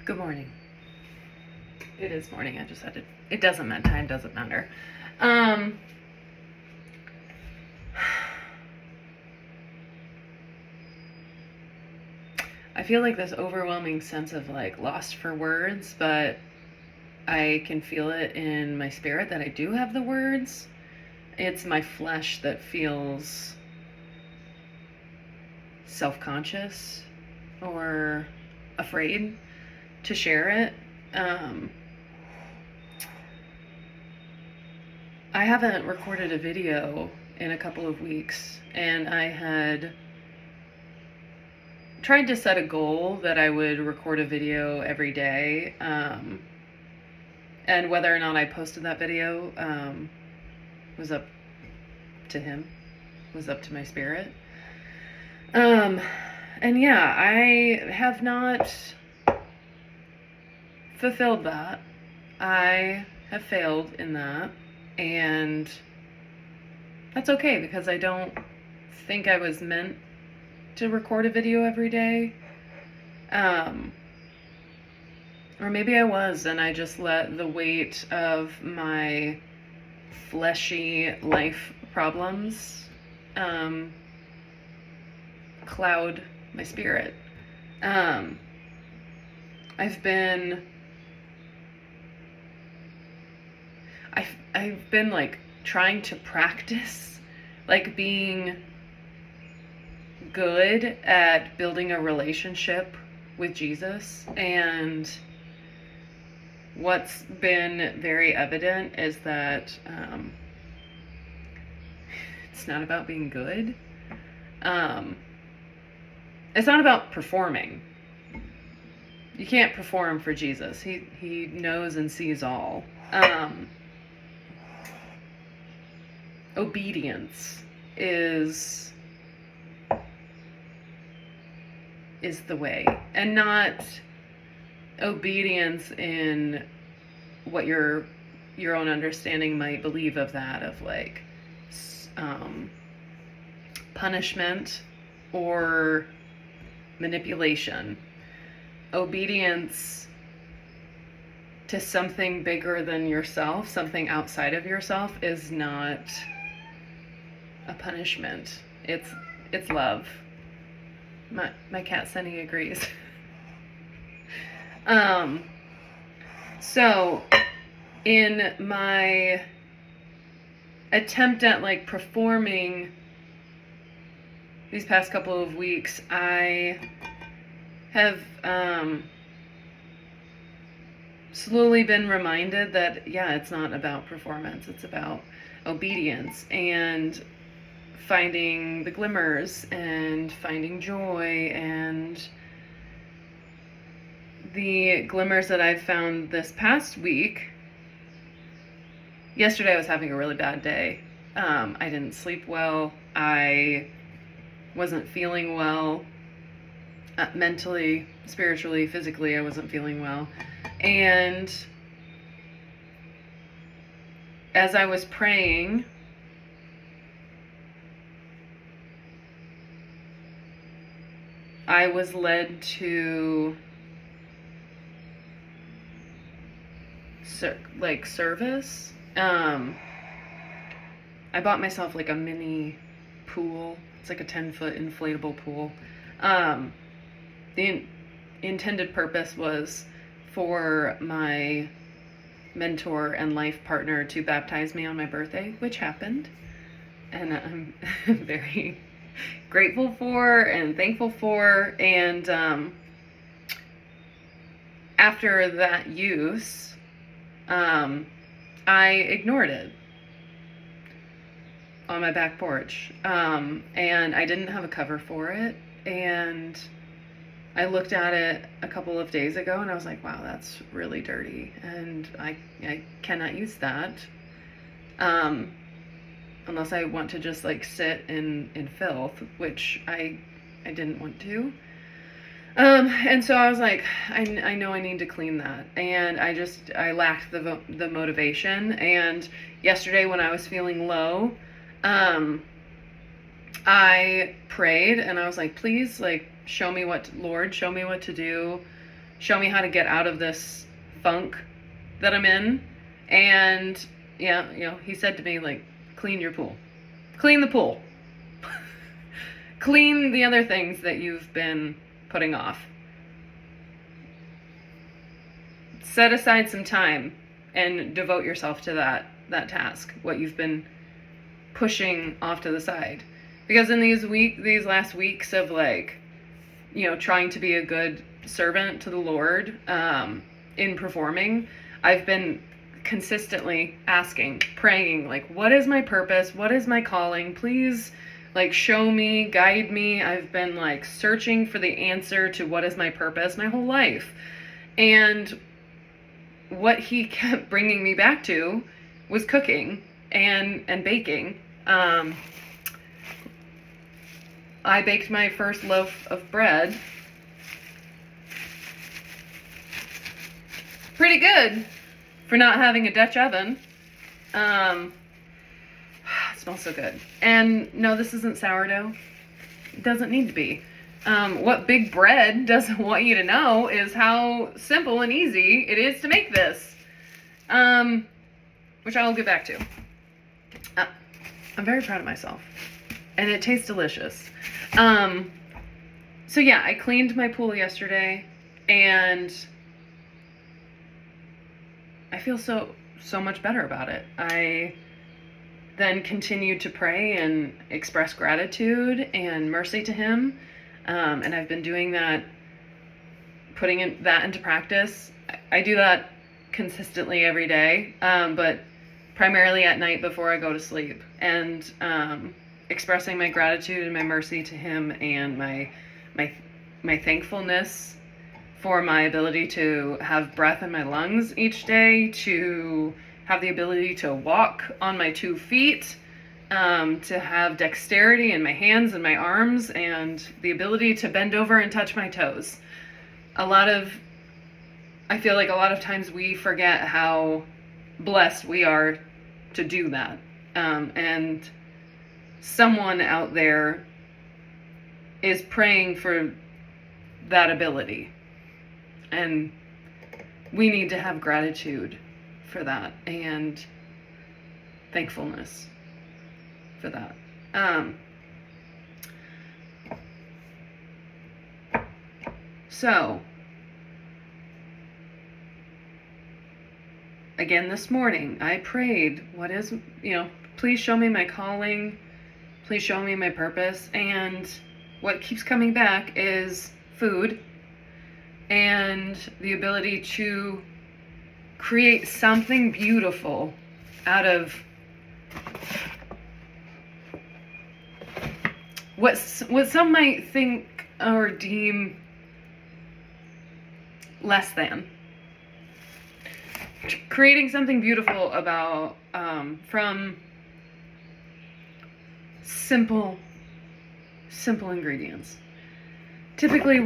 Good morning. It is morning. I just had to. It doesn't matter. Time doesn't matter. I feel like this overwhelming sense of like lost for words, but I can feel it in my spirit that I do have the words. It's my flesh that feels self-conscious or afraid to share it. I haven't recorded a video in a couple of weeks, and I had tried to set a goal that I would record a video every day, and whether or not I posted that video was up to him, was up to my spirit. And yeah, I have not fulfilled that. I have failed in that, and that's okay because I don't think I was meant to record a video every day. Or maybe I was, and I just let the weight of my fleshy life problems cloud my spirit. I've been like trying to practice like being good at building a relationship with Jesus, and what's been very evident is that it's not about being good. It's not about performing. You can't perform for Jesus. He knows and sees all. Obedience is the way, and not obedience in what your own understanding might believe of that, of like punishment or manipulation. Obedience to something bigger than yourself, something outside of yourself, is not a punishment. It's love. My cat Sunny agrees. So in my attempt at like performing these past couple of weeks, I have slowly been reminded that yeah, it's not about performance, it's about obedience and finding the glimmers and finding joy. And the glimmers that I've found this past week, yesterday I was having a really bad day. I didn't sleep well. I wasn't feeling well. Mentally, spiritually, physically, I wasn't feeling well. And as I was praying, I was led to service. I bought myself like a mini pool. It's like a 10-foot inflatable pool. The intended purpose was for my mentor and life partner to baptize me on my birthday, which happened. And I'm very grateful for and thankful for. And after that use, I ignored it on my back porch. And I didn't have a cover for it. And I looked at it a couple of days ago and I was like, wow, that's really dirty. And I cannot use that. Unless I want to just like sit in filth, which I didn't want to. And so I was like, I know I need to clean that. And I lacked the motivation. And yesterday when I was feeling low, I prayed and I was like, please, like, Lord, show me what to do. show me how to get out of this funk that I'm in. And yeah, he said to me, like, clean your pool. Clean the pool. Clean the other things that you've been putting off. Set aside some time and devote yourself to that task, what you've been pushing off to the side. Because in these last weeks of, like, trying to be a good servant to the Lord, in performing, I've been consistently asking, praying, like, what is my purpose? What is my calling? Please, like, show me, guide me. I've been, like, searching for the answer to what is my purpose my whole life. And what he kept bringing me back to was cooking and baking. I baked my first loaf of bread. Pretty good for not having a Dutch oven. It smells so good. And no, this isn't sourdough. It doesn't need to be. What Big Bread doesn't want you to know is how simple and easy it is to make this. Which I'll get back to. I'm very proud of myself. And it tastes delicious. So yeah, I cleaned my pool yesterday, and I feel so much better about it. I then continued to pray and express gratitude and mercy to him. And I've been doing that, putting that into practice. I do that consistently every day, but primarily at night before I go to sleep. And expressing my gratitude and my mercy to him, and my thankfulness for my ability to have breath in my lungs each day, to have the ability to walk on my 2 feet, to have dexterity in my hands and my arms, and the ability to bend over and touch my toes. I feel like a lot of times we forget how blessed we are to do that. And someone out there is praying for that ability. And we need to have gratitude for that and thankfulness for that. So, again this morning, I prayed, please show me my calling, please show me my purpose. And what keeps coming back is food and the ability to create something beautiful out of what some might think or deem less than. Creating something beautiful about from simple ingredients. Typically,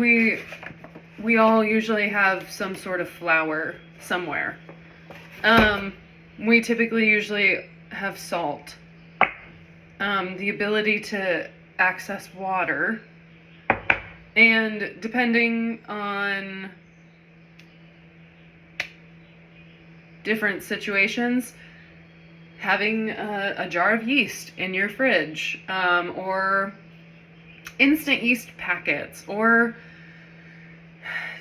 we all usually have some sort of flour somewhere. We typically usually have salt. The ability to access water, and depending on different situations, having a jar of yeast in your fridge, or instant yeast packets, or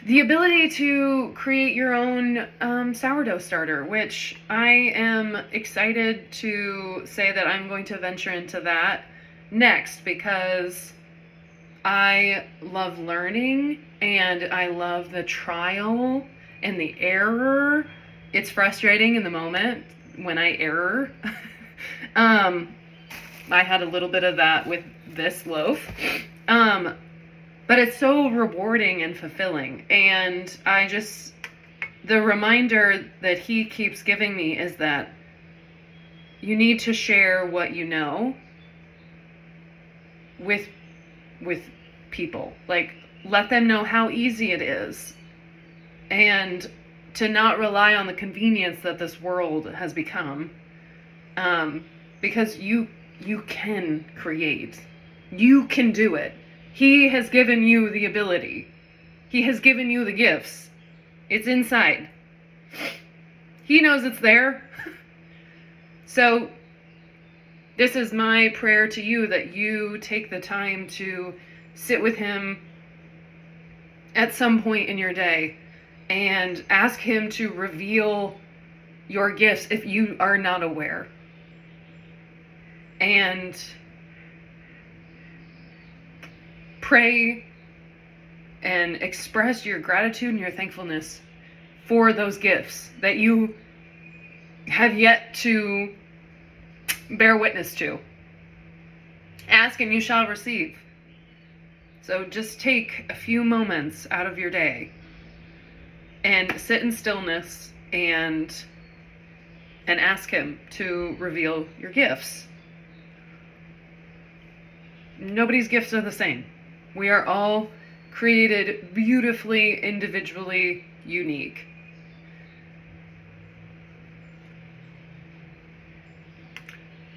the ability to create your own sourdough starter, which I am excited to say that I'm going to venture into that next, because I love learning and I love the trial and the error. It's frustrating in the moment when I error. I had a little bit of that with this loaf. But it's so rewarding and fulfilling. And the reminder that he keeps giving me is that you need to share what you know with people. Like, let them know how easy it is. And to not rely on the convenience that this world has become. Because you can create. You can do it. He has given you the ability. He has given you the gifts. It's inside. He knows it's there. So this is my prayer to you, that you take the time to sit with him at some point in your day and ask him to reveal your gifts if you are not aware. And pray and express your gratitude and your thankfulness for those gifts that you have yet to bear witness to. Ask and you shall receive. So just take a few moments out of your day and sit in stillness and ask him to reveal your gifts. Nobody's gifts are the same. We are all created beautifully, individually unique.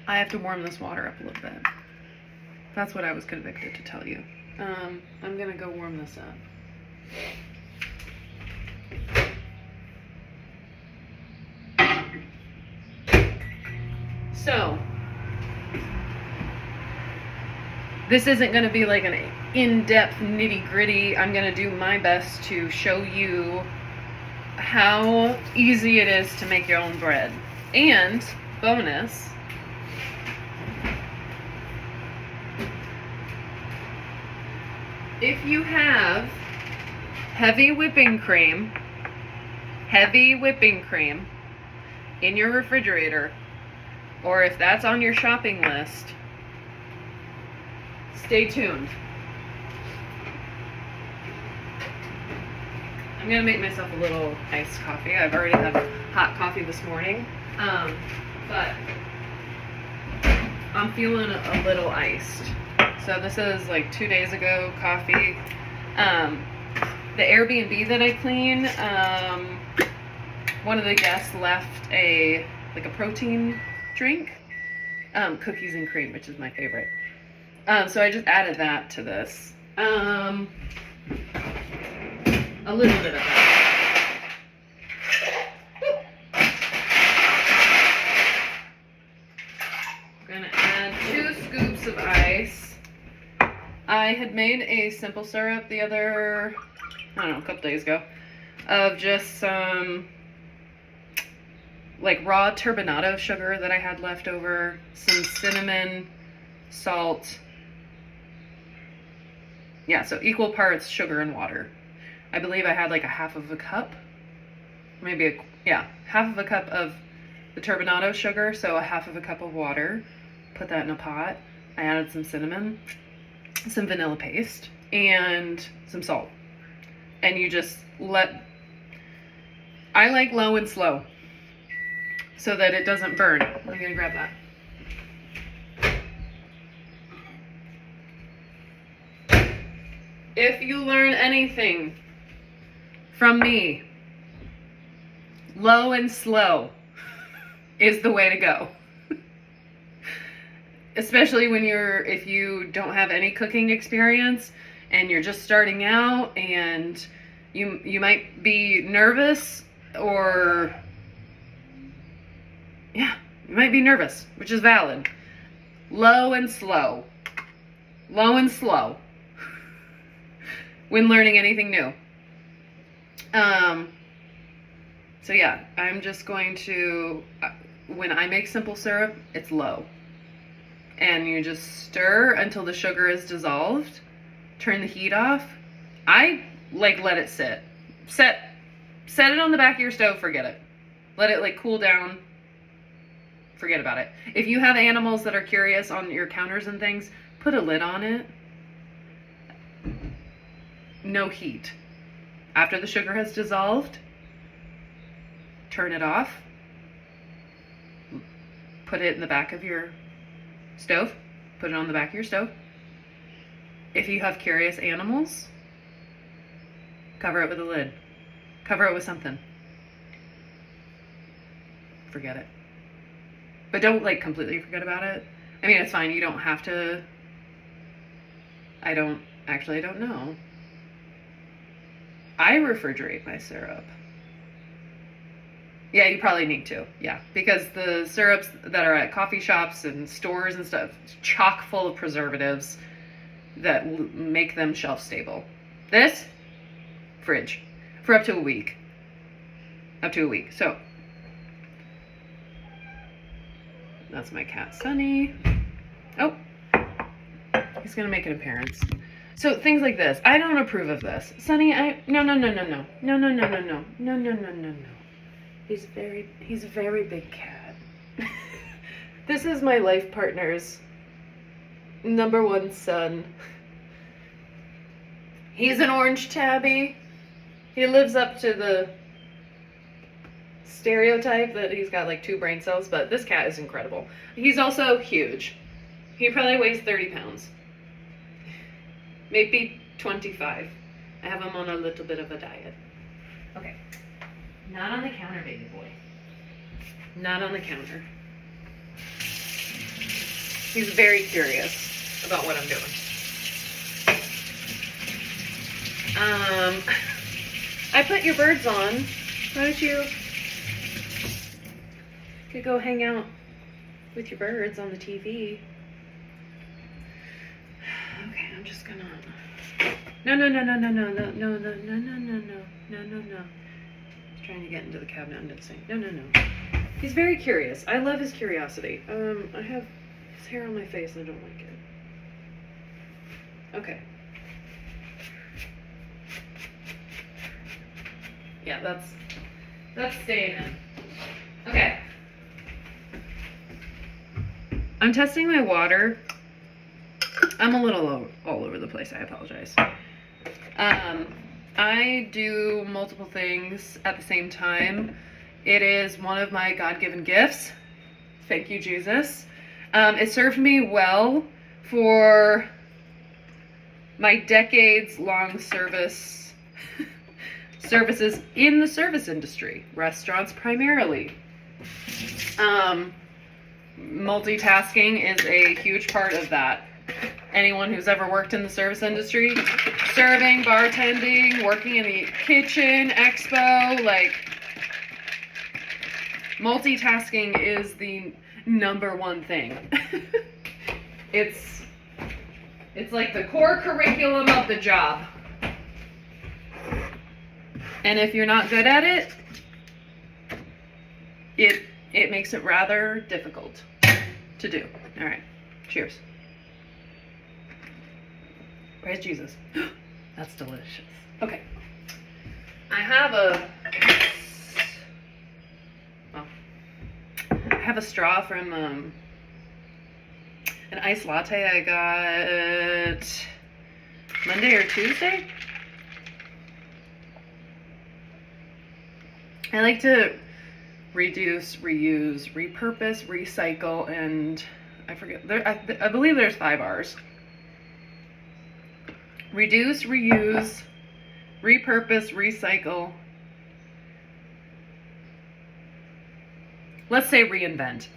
I have to warm this water up a little bit. That's what I was convicted to tell you. I'm gonna go warm this up. So, this isn't gonna be like an in-depth nitty-gritty. I'm gonna do my best to show you how easy it is to make your own bread. And, bonus, if you have heavy whipping cream in your refrigerator, or if that's on your shopping list, stay tuned. I'm gonna make myself a little iced coffee. I've already had hot coffee this morning, but I'm feeling a little iced. So this is like 2 days ago coffee. The Airbnb that I clean, one of the guests left a protein drink, cookies and cream, which is my favorite. So I just added that to this. A little bit of that. I'm gonna add 2 scoops of ice. I had made a simple syrup the other, a couple days ago, of just some like raw turbinado sugar that I had left over, some cinnamon, salt. Yeah, so equal parts sugar and water. I believe I had like a half of a cup, half of a cup of the turbinado sugar, so a half of a cup of water. Put that in a pot. I added some cinnamon, some vanilla paste, and some salt. And you just I like low and slow so that it doesn't burn. I'm gonna grab that. If you learn anything from me, low and slow is the way to go. Especially if you don't have any cooking experience and you're just starting out, and you might be nervous, or you might be nervous, which is valid. Low and slow when learning anything new. So yeah, I'm just going to, when I make simple syrup, it's low. And you just stir until the sugar is dissolved. Turn the heat off. I let it sit. Set it on the back of your stove, forget it. Let it cool down. Forget about it. If you have animals that are curious on your counters and things, put a lid on it. No heat. After the sugar has dissolved, turn it off. Put it in the back of your stove. Put it on the back of your stove. If you have curious animals, cover it with a lid. Cover it with something. Forget it. But don't completely forget about it. I mean, it's fine. You don't have to. I don't know. I refrigerate my syrup. Yeah, you probably need to. Yeah, because the syrups that are at coffee shops and stores and stuff, chock full of preservatives that make them shelf stable. This, fridge, for up to a week. Up to a week. So, that's my cat, Sunny. Oh, he's gonna make an appearance. So things like this. I don't approve of this. Sunny, no. He's a very big cat. This is my life partner's #1 son. He's an orange tabby. He lives up to the stereotype that he's got like 2 brain cells, but this cat is incredible. He's also huge. He probably weighs 30 pounds. Maybe 25. I have him on a little bit of a diet. Okay. Not on the counter, baby boy. Not on the counter. He's very curious about what I'm doing. I put your birds on. Why don't you could go hang out with your birds on the TV? Okay, I'm just gonna. No. He's trying to get into the cabinet under the sink. No. He's very curious. I love his curiosity. I have his hair on my face and I don't like it. Okay. Yeah, that's staying in. Okay. I'm testing my water. I'm a little all over the place. I apologize. I do multiple things at the same time. It is one of my God-given gifts. Thank you, Jesus. It served me well for my decades-long services in the service industry, restaurants primarily. Multitasking is a huge part of that. Anyone who's ever worked in the service industry, serving, bartending, working in the kitchen, expo, like, multitasking is the #1 thing. It's like the core curriculum of the job. And if you're not good at it, it makes it rather difficult to do. All right, cheers. Praise Jesus. That's delicious. Okay. I have a straw from an iced latte I got Monday or Tuesday. I like to reduce, reuse, repurpose, recycle, and I forget. I believe there's 5 R's. Reduce, reuse, repurpose, recycle. Let's say reinvent.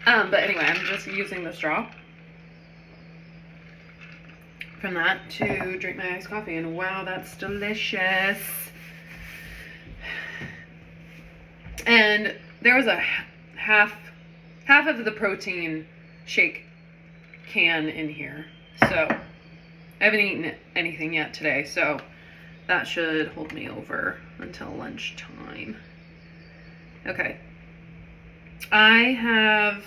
But anyway, I'm just using the straw from that to drink my iced coffee, and wow, that's delicious. And there was a half of the protein shake can in here, so I haven't eaten anything yet today, so that should hold me over until lunchtime. Okay. I have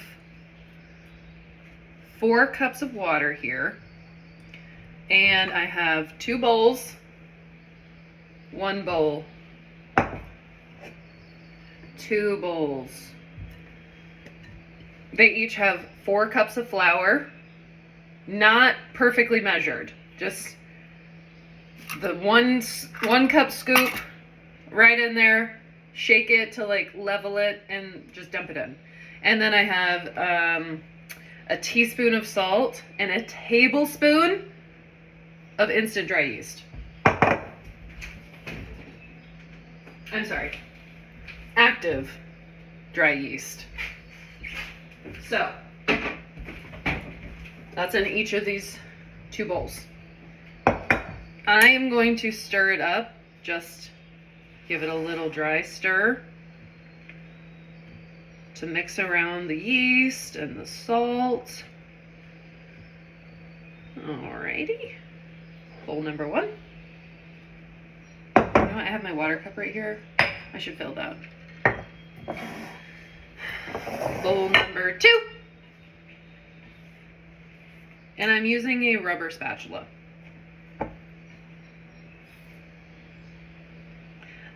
4 cups of water here, and I have 2 bowls, 1 bowl, 2 bowls. They each have 4 cups of flour, not perfectly measured, just the one cup scoop right in there, shake it to like level it, and just dump it in. And then I have a teaspoon of salt and a tablespoon of instant dry yeast. I'm sorry, active dry yeast. So that's in each of these 2 bowls. I am going to stir it up, just give it a little dry stir. to mix around the yeast and the salt. Alrighty. Bowl number 1. You know what? I have my water cup right here. I should fill that. Bowl number 2. And I'm using a rubber spatula.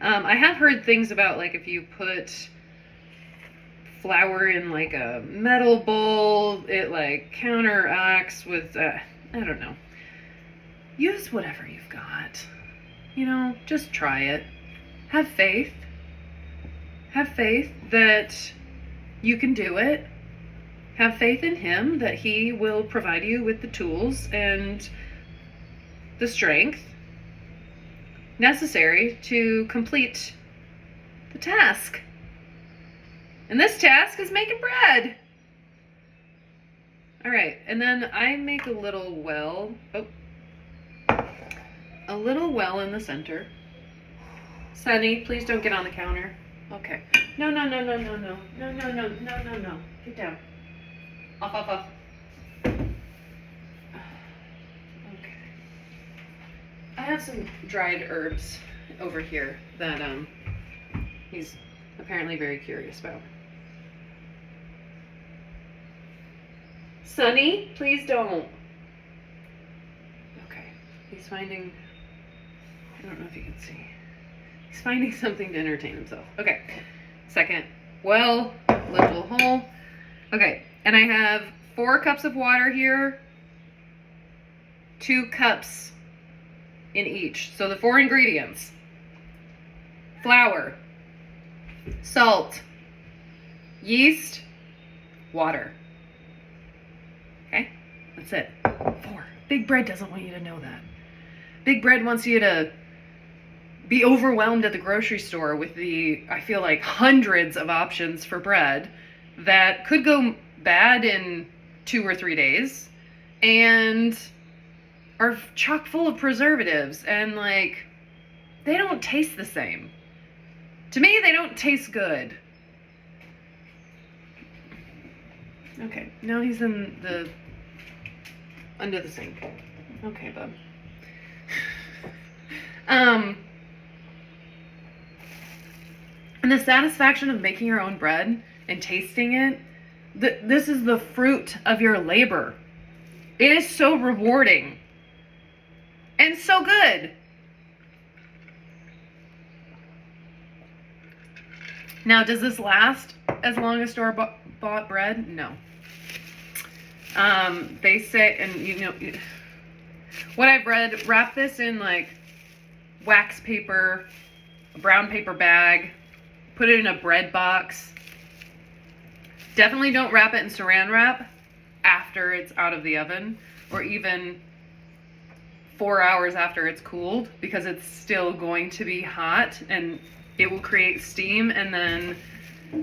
I have heard things about, like, if you put flour in like a metal bowl, it like counteracts with, I don't know. Use whatever you've got. You know, just try it. Have faith. Have faith that you can do it. Have faith in him that he will provide you with the tools and the strength necessary to complete the task. And this task is making bread. All right, and then I make a little well. Oh, a little well in the center. Sunny, please don't get on the counter. Okay. No. Get down. Off. Okay. I have some dried herbs over here that he's apparently very curious about. Sunny, please don't. Okay. He's finding, I don't know if you can see. He's finding something to entertain himself. Okay. Second well, little hole. Okay. And I have 4 cups of water here, 2 cups in each. So the 4 ingredients: flour, salt, yeast, water. Okay, that's it. 4. Big Bread doesn't want you to know that. Big Bread wants you to be overwhelmed at the grocery store with the, I feel like, hundreds of options for bread that could go bad in 2 or 3 days and are chock full of preservatives, and like, they don't taste the same. To me, they don't taste good. Okay, now he's in the, under the sink. Okay, bub. And the satisfaction of making your own bread and tasting it, this is the fruit of your labor. It is so rewarding and so good. Now, does this last as long as store-bought bread? No. They say, and you know, what I've read, wrap this in like wax paper, a brown paper bag, put it in a bread box. Definitely don't wrap it in saran wrap after it's out of the oven, or even 4 hours after it's cooled, because it's still going to be hot and it will create steam, and then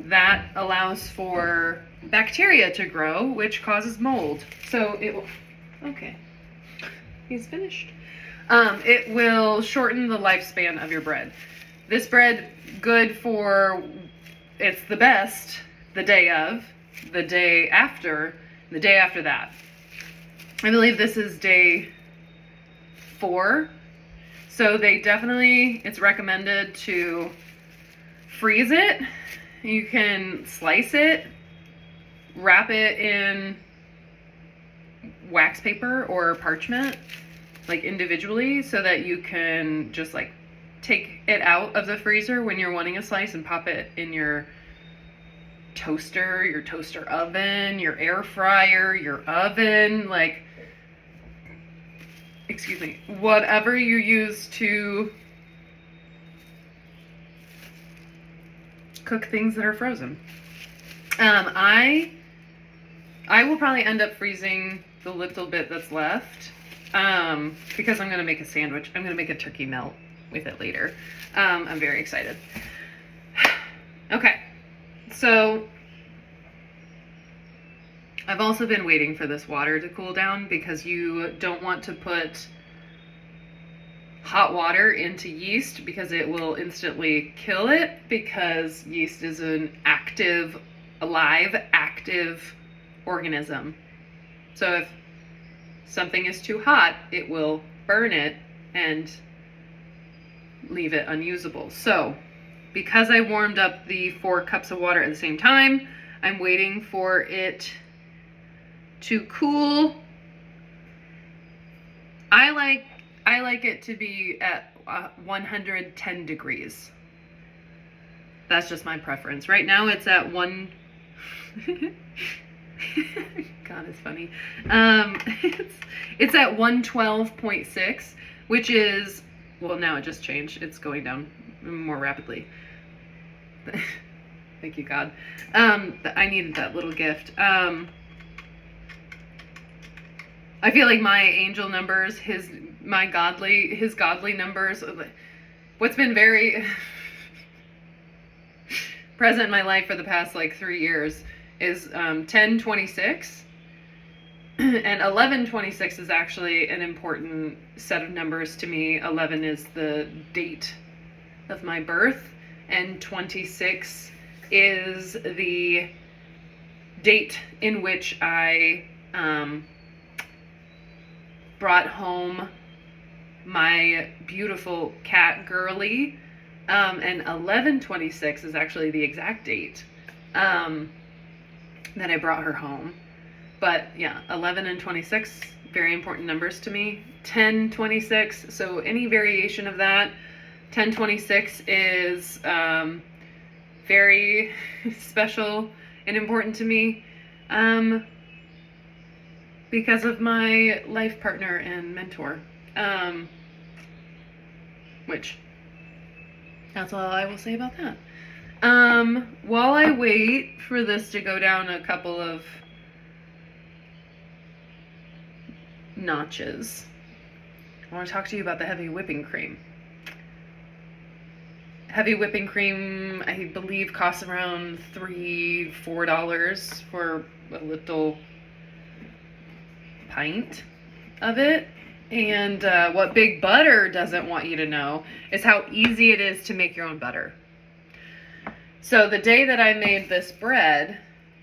that allows for bacteria to grow, which causes mold. So it will, okay, he's finished. It will shorten the lifespan of your bread. This bread, good for, it's the best the day of, the day after, the day after that. I believe this is day 4. So they definitely, it's recommended to freeze it. You can slice it, wrap it in wax paper or parchment, like individually, so that you can just like take it out of the freezer when you're wanting a slice and pop it in your toaster oven, your air fryer, your oven, like, excuse me, whatever you use to cook things that are frozen. I will probably end up freezing the little bit that's left, because I'm going to make a sandwich. I'm going to make a turkey melt with it later. I'm very excited. Okay, so I've also been waiting for this water to cool down, because you don't want to put hot water into yeast, because it will instantly kill it, because yeast is an active a live, active organism. So if something is too hot, it will burn it and leave it unusable. So because I warmed up the 4 cups of water at the same time, I'm waiting for it to cool. I like it to be at 110 degrees. That's just my preference. Right now it's at God, it's funny. It's at 112.6, which is, well, now it just changed. It's going down more rapidly. Thank you, God. I needed that little gift. I feel like my angel numbers, his godly numbers, what's been very present in my life for the past like 3 years is 1026. And 1126 is actually an important set of numbers to me. 11 is the date of my birth, and 26 is the date in which I brought home my beautiful cat Girly, and 11/26 is actually the exact date that I brought her home. But yeah, 11 and 26, very important numbers to me. 10/26, so any variation of that. 10/26 is very special and important to me because of my life partner and mentor, which that's all I will say about that. While I wait for this to go down a couple of notches, I want to talk to you about the heavy whipping cream. Heavy whipping cream, I believe, costs around $3-4 for a little pint of it. And what Big Butter doesn't want you to know is how easy it is to make your own butter. So the day that I made this bread,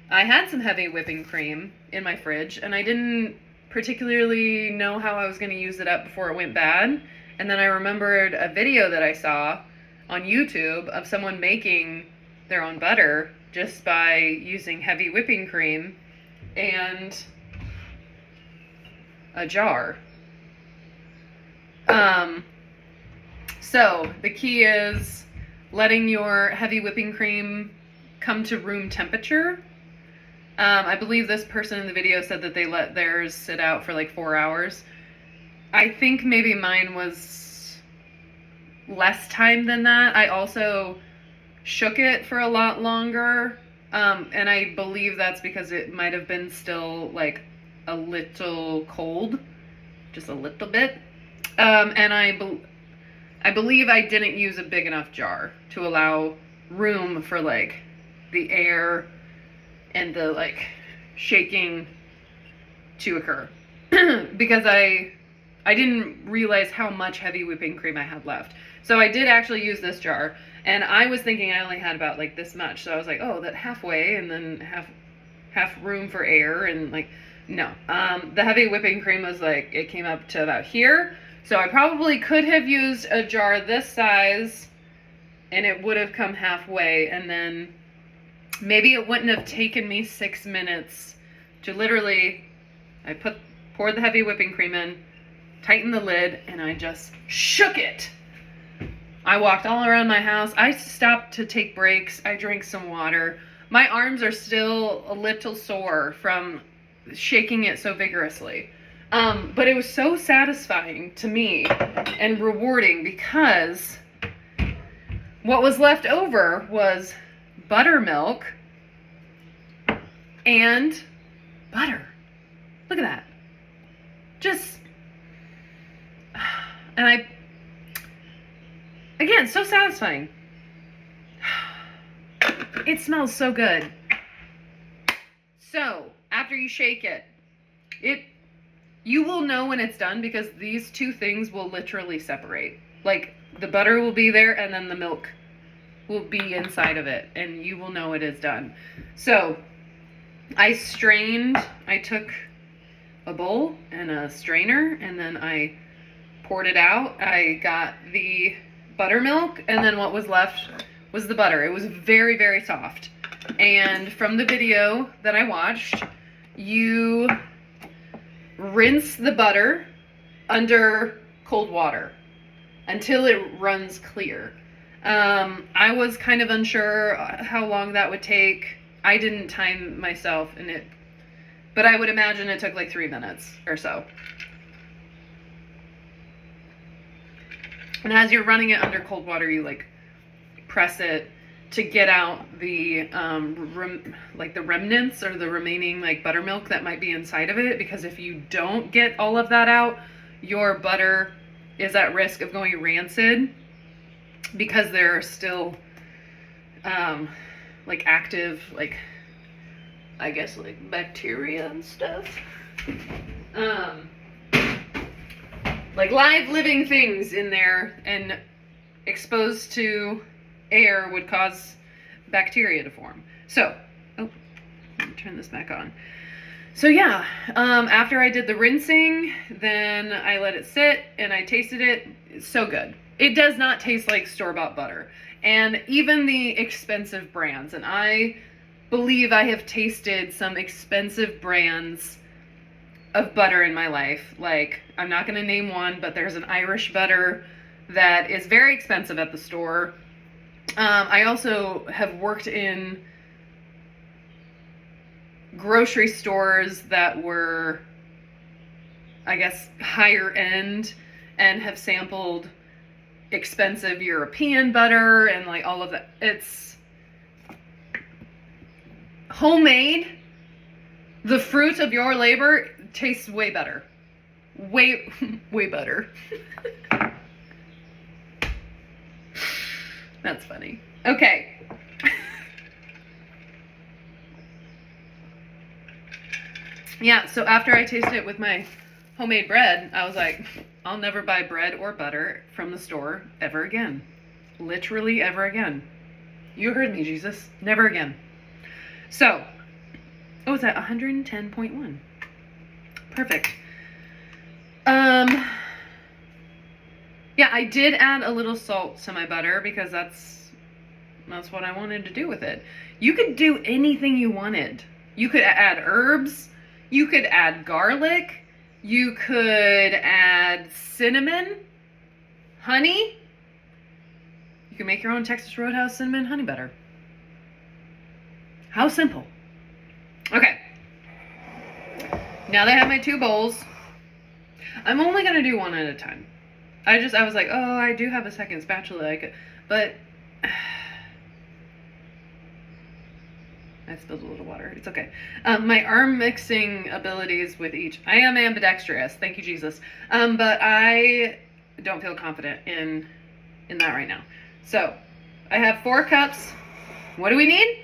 I had some heavy whipping cream in my fridge, and I didn't particularly know how I was going to use it up before it went bad. And then I remembered a video that I saw on YouTube of someone making their own butter just by using heavy whipping cream and a jar. So the key is letting your heavy whipping cream come to room temperature. I believe this person in the video said that they let theirs sit out for like 4 hours. I think maybe mine was less time than that. I also shook it for a lot longer, and I believe that's because it might have been still like a little cold, just a little bit. And I believe I didn't use a big enough jar to allow room for like the air and the like shaking to occur because I didn't realize how much heavy whipping cream I had left. So I did actually use this jar, and I was thinking I only had about like this much. So I was like, oh, that halfway, and then half room for air, and like, no. The heavy whipping cream was like, it came up to about here. So I probably could have used a jar this size, and it would have come halfway, and then maybe it wouldn't have taken me 6 minutes to literally, I poured the heavy whipping cream in, tightened the lid, and I just shook it. I walked all around my house. I stopped to take breaks. I drank some water. My arms are still a little sore from shaking it so vigorously. But it was so satisfying to me and rewarding because what was left over was buttermilk and butter. Look at that. Just, and again, so satisfying. It smells so good. So, after you shake it, you will know when it's done because these two things will literally separate. Like, the butter will be there and then the milk will be inside of it, and you will know it is done. So I took a bowl and a strainer, and then I poured it out. I got the buttermilk, and then what was left was the butter. It was very, very soft. And from the video that I watched, you rinse the butter under cold water until it runs clear. I was kind of unsure how long that would take. I didn't time myself in it, but I would imagine it took like 3 minutes or so. And as you're running it under cold water, you like press it to get out the the remnants or the remaining like buttermilk that might be inside of it, because if you don't get all of that out, your butter is at risk of going rancid, because there are still like active, like I guess like bacteria and stuff, like live living things in there, and exposed to air would cause bacteria to form. So, oh, let me turn this back on. So yeah, after I did the rinsing, then I let it sit and I tasted it. It's so good. It does not taste like store-bought butter. And even the expensive brands, and I believe I have tasted some expensive brands of butter in my life. Like, I'm not going to name one, but there's an Irish butter that is very expensive at the store. I also have worked in grocery stores that were, I guess, higher end, and have sampled expensive European butter and like all of that. It's homemade. The fruit of your labor tastes way better. Way better. That's funny. Okay. Yeah, so after I tasted it with my homemade bread, I was like, I'll never buy bread or butter from the store ever again. Literally ever again. You heard me, Jesus. Never again. So, oh, it's at 110.1. Perfect. Yeah, I did add a little salt to my butter because that's what I wanted to do with it. You could do anything you wanted. You could add herbs. You could add garlic. You could add cinnamon, honey. You can make your own Texas Roadhouse cinnamon honey butter. How simple. Okay. Now that I have my 2 bowls, I'm only going to do one at a time. I was like, oh, I do have a second spatula, but I spilled a little water. It's okay. My arm mixing abilities with each, I am ambidextrous, thank you, Jesus. But I don't feel confident in that right now. So I have 4 cups. What do we need?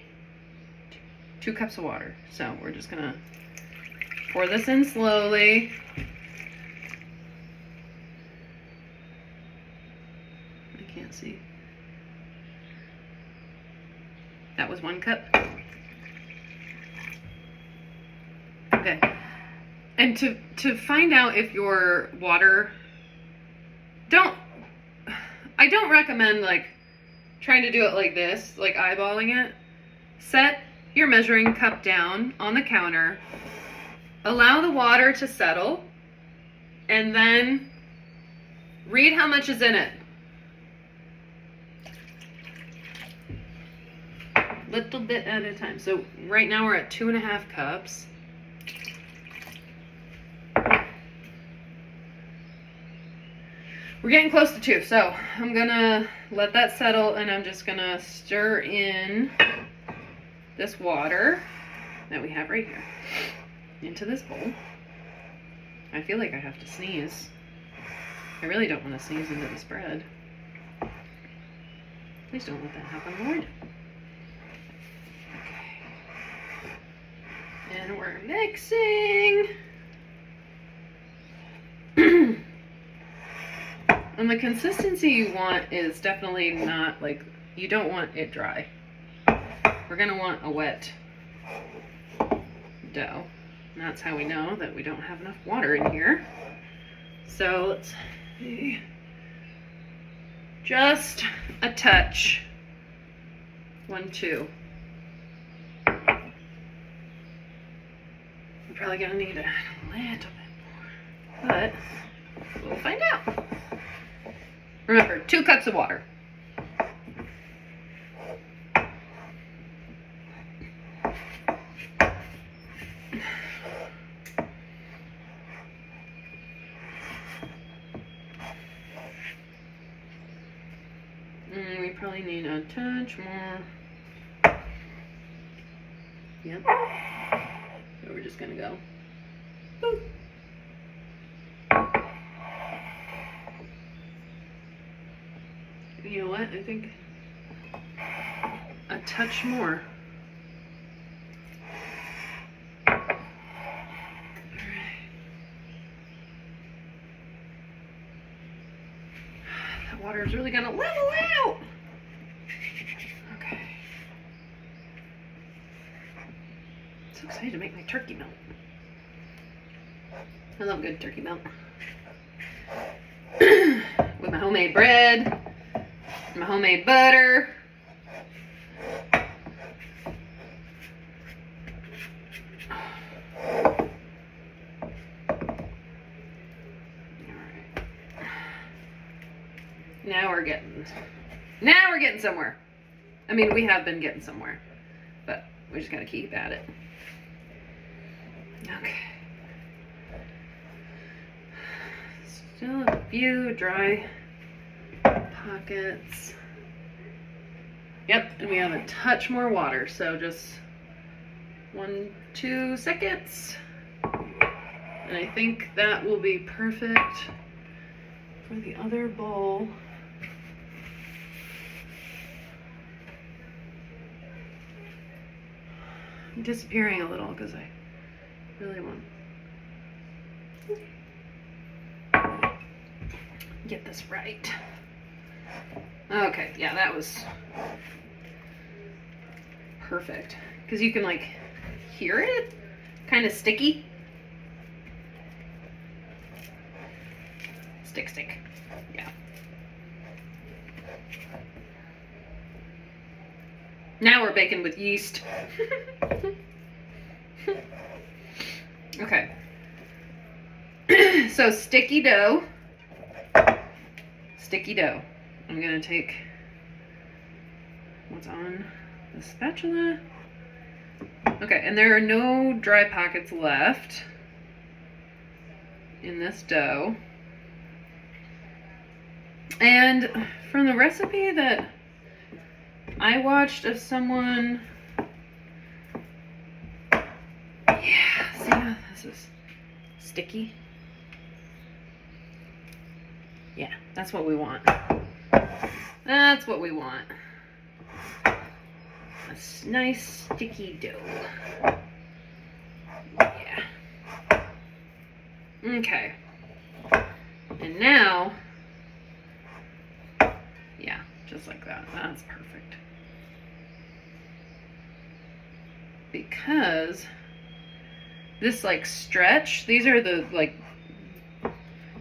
2 cups of water. So we're just gonna pour this in slowly. Can't see. That was 1 cup. Okay. And to find out if your water, I don't recommend like trying to do it like this, like eyeballing it. Set your measuring cup down on the counter. Allow the water to settle, and then read how much is in it. Little bit at a time. So right now we're at 2.5 cups. We're getting close to 2, so I'm gonna let that settle, and I'm just gonna stir in this water that we have right here into this bowl. I feel like I have to sneeze. I really don't want to sneeze into this bread. Please don't let that happen, Lord. And we're mixing. And the consistency you want is definitely not like, you don't want it dry. We're gonna want a wet dough. And that's how we know that we don't have enough water in here. So let's see. Just a touch. 1, 2. We're probably gonna need a little bit more, but we'll find out. Remember, 2 cups of water. We probably need a touch more. Yep. So we're just gonna go. Boop. You know what? I think a touch more. Alright. That water is really gonna level out. Okay. So excited to make my turkey melt. I love good turkey melt. With my homemade bread. My homemade butter. Now we're getting somewhere. I mean, we have been getting somewhere, but we just gotta keep at it. Okay. Still a few dry pockets. Yep, and we have a touch more water, so just 1, 2 seconds. And I think that will be perfect for the other bowl. I'm disappearing a little because I really want to get this right. Okay, yeah, that was perfect. Because you can like hear it, kind of sticky. Stick. Yeah. Now we're baking with yeast. Okay. So sticky dough. Sticky dough. I'm gonna take what's on the spatula. Okay, and there are no dry pockets left in this dough. And from the recipe that I watched of someone, yeah, see how this is sticky? Yeah, that's what we want. That's what we want. A nice sticky dough. Yeah. Okay. And now, yeah, just like that. That's perfect. Because this like stretch, these are the like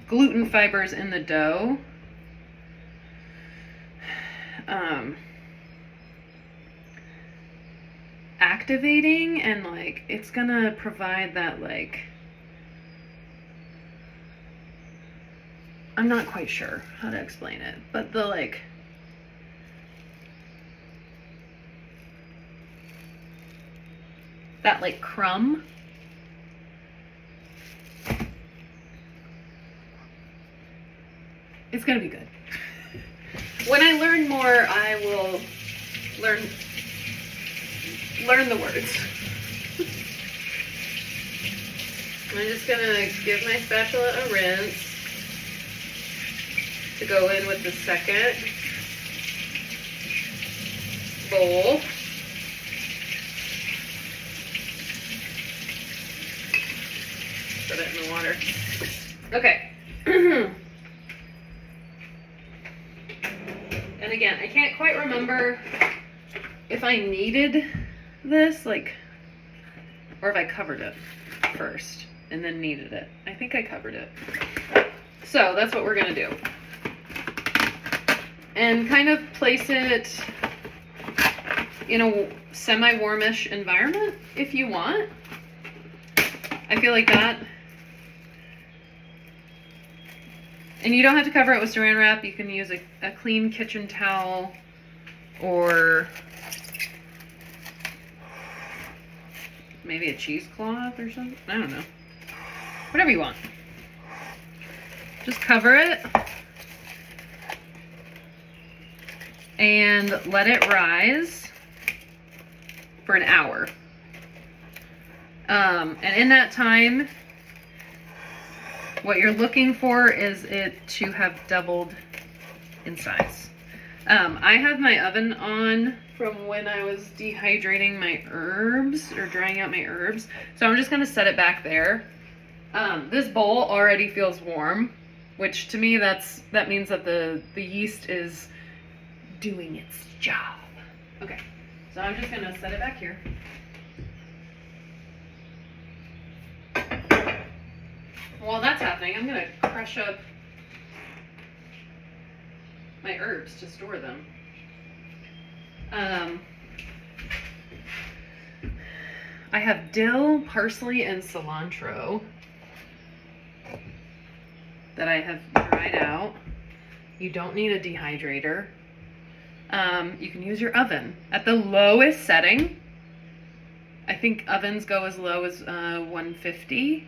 gluten fibers in the dough. Activating, and like it's gonna provide that like, I'm not quite sure how to explain it, but the like that like crumb. It's gonna be good. When I learn more, I will learn the words. I'm just gonna give my spatula a rinse to go in with the second bowl. Put it in the water. Okay. can't quite remember if I needed this, like, or if I covered it first and then kneaded it. I think I covered it. So that's what we're gonna do. And kind of place it in a semi-warmish environment if you want. I feel like that. And you don't have to cover it with saran wrap. You can use a clean kitchen towel or maybe a cheesecloth or something. I don't know. Whatever you want. Just cover it and let it rise for an hour. And in that time, what you're looking for is it to have doubled in size. I have my oven on from when I was dehydrating my herbs or drying out my herbs. So I'm just gonna set it back there. This bowl already feels warm, which to me that means that the yeast is doing its job. Okay, so I'm just gonna set it back here. While that's happening, I'm gonna crush up my herbs to store them. I have dill, parsley, and cilantro that I have dried out. You don't need a dehydrator. You can use your oven at the lowest setting. I think ovens go as low as 150,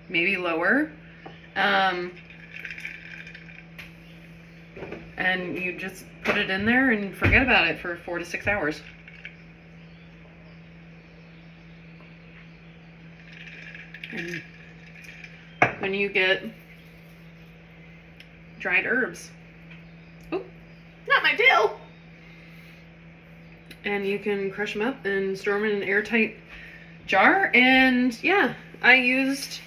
maybe lower. And you just put it in there and forget about it for 4 to 6 hours. And when you get dried herbs, oh, not my dill! And you can crush them up and store them in an airtight jar. And yeah, I used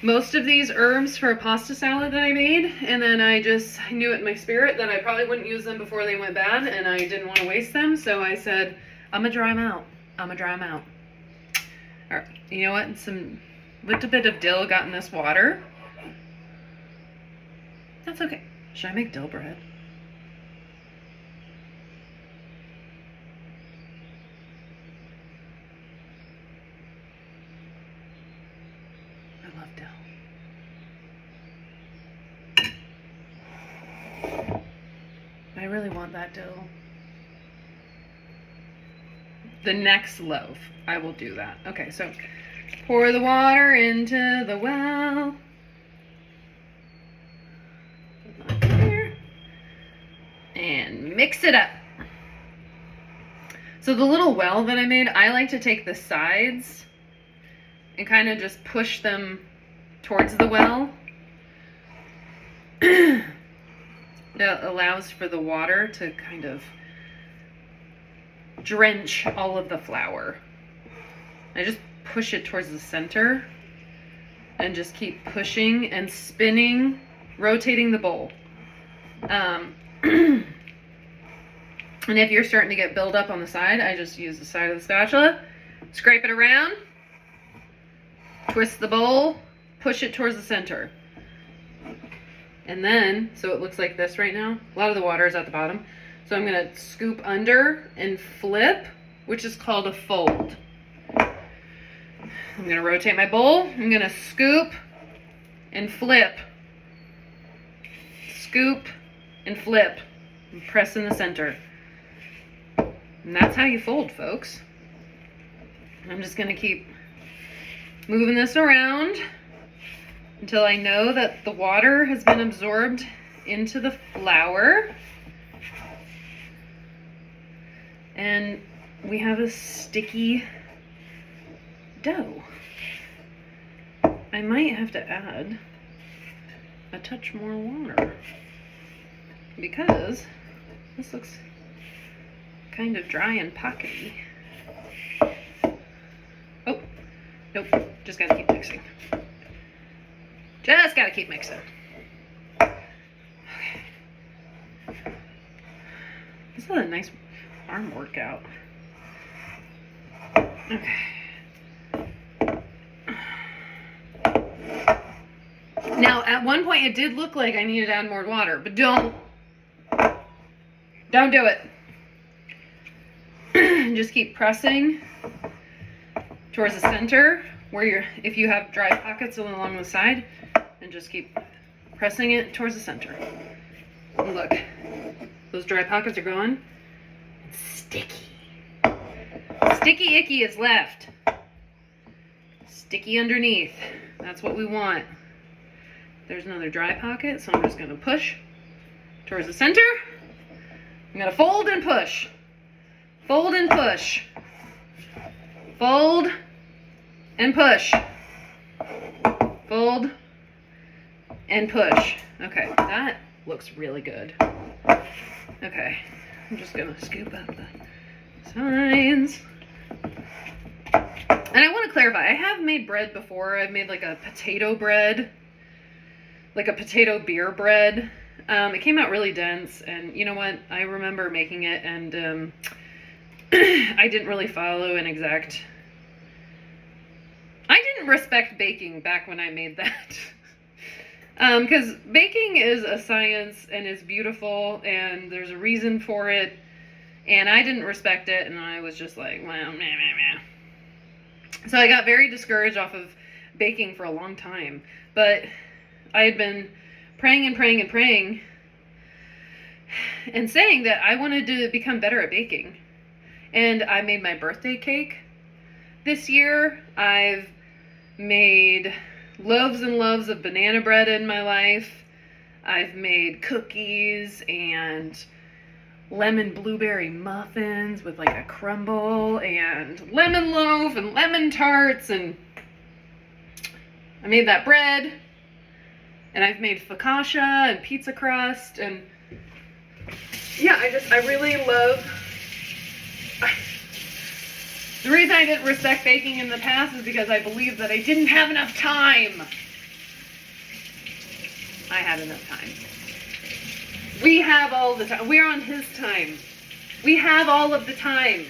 most of these herbs for a pasta salad that I made, and then I knew it in my spirit that I probably wouldn't use them before they went bad, and I didn't want to waste them, so I said, I'm gonna dry them out. I'm gonna dry them out. All right, you know what? Some little bit of dill got in this water. That's okay. Should I make dill bread? I love dill. I really want that dill. The next loaf, I will do that. Okay, so pour the water into the well. Put that here. And mix it up. So the little well that I made, I like to take the sides and kind of just push them towards the well. That allows for the water to kind of drench all of the flour. I just push it towards the center and just keep pushing and spinning, rotating the bowl. And if you're starting to get buildup on the side, I just use the side of the spatula, scrape it around, twist the bowl, push it towards the center. And then, so it looks like this right now. A lot of the water is at the bottom. So I'm gonna scoop under and flip, which is called a fold. I'm gonna rotate my bowl. I'm gonna scoop and flip. Scoop and flip. And press in the center. And that's how you fold, folks. I'm just gonna keep moving this around until I know that the water has been absorbed into the flour. And we have a sticky dough. I might have to add a touch more water because this looks kind of dry and pockety. Oh, nope, just gotta keep mixing. Just gotta keep mixing. Okay. This is a nice arm workout. Okay. Now, at one point, it did look like I needed to add more water, but don't do it. Just keep pressing towards the center where if you have dry pockets along the side, and just keep pressing it towards the center. And look, those dry pockets are gone. It's sticky. Sticky icky is left. Sticky underneath. That's what we want. There's another dry pocket, so I'm just going to push towards the center. I'm going to fold and push. Fold and push. Fold and push. Fold and push. Okay, that looks really good. Okay, I'm just going to scoop up the sides. And I want to clarify, I have made bread before. I've made like a potato bread, like a potato beer bread. It came out really dense, and you know what? I remember making it, and I didn't really follow an exact... I didn't respect baking back when I made that. Because baking is a science, and it's beautiful, and there's a reason for it, and I didn't respect it, and I was just like, well, meh, meh, meh. So I got very discouraged off of baking for a long time, but I had been praying and praying and praying and saying that I wanted to become better at baking. And I made my birthday cake this year. I've made loaves and loaves of banana bread in my life. I've made cookies and lemon blueberry muffins with like a crumble and lemon loaf and lemon tarts, and I made that bread, and I've made focaccia and pizza crust, and yeah, I really love... The reason I didn't respect baking in the past is because I believed that I didn't have enough time. I had enough time. We have all the time. We're on his time. We have all of the time.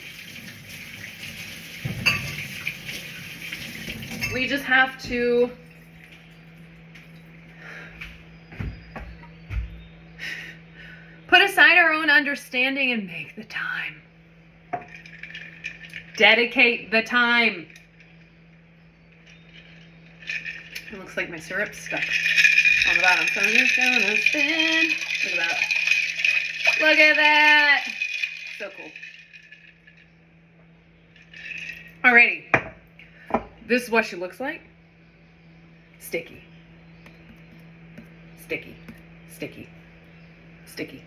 We just have to put aside our own understanding and make the time. Dedicate the time. It looks like my syrup's stuck on the bottom, so I'm just gonna spin. Look at that. Look at that. So cool. Alrighty. This is what she looks like. Sticky. Sticky. Sticky. Sticky.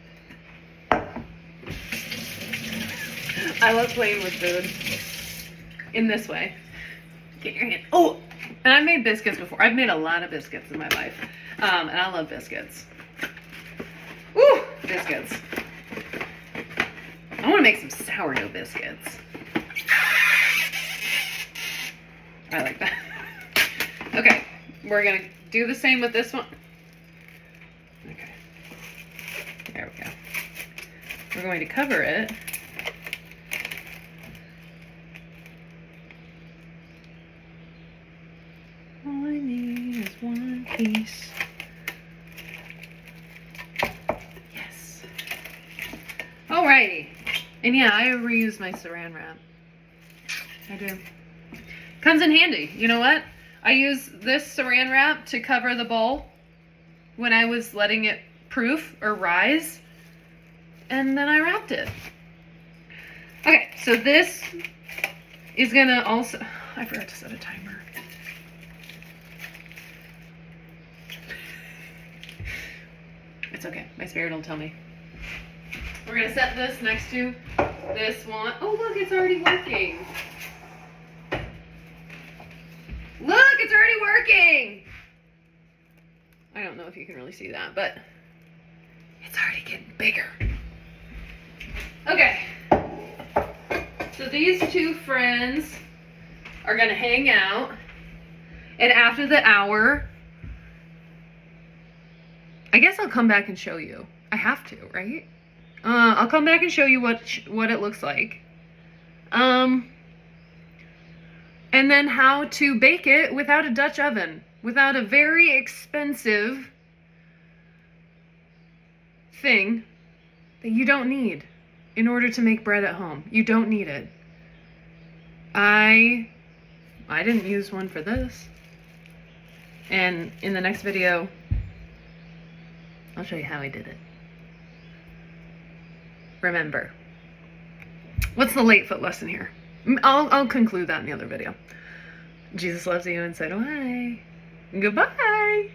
I love playing with food in this way. Get your hand. Oh, and I've made biscuits before. I've made a lot of biscuits in my life. And I love biscuits. Woo, biscuits. I want to make some sourdough biscuits. I like that. Okay, we're going to do the same with this one. Okay. There we go. We're going to cover it. All I need is one piece. Yes. Alrighty. And yeah, I reuse my saran wrap. I do. Comes in handy. You know what? I use this saran wrap to cover the bowl when I was letting it proof or rise. And then I wrapped it. Okay, so this is gonna also... I forgot to set a timer. It's okay. My spirit will tell me. We're going to set this next to this one. Oh, look, it's already working. Look, it's already working. I don't know if you can really see that, but it's already getting bigger. Okay. So these two friends are going to hang out. And after the hour... I guess I'll come back and show you. I have to, right? I'll come back and show you what it looks like. And then how to bake it without a Dutch oven, without a very expensive thing that you don't need in order to make bread at home. You don't need it. I didn't use one for this. And in the next video, I'll show you how I did it. Remember, what's the Lightfoot lesson here? I'll conclude that in the other video. Jesus loves you and so do I. Goodbye.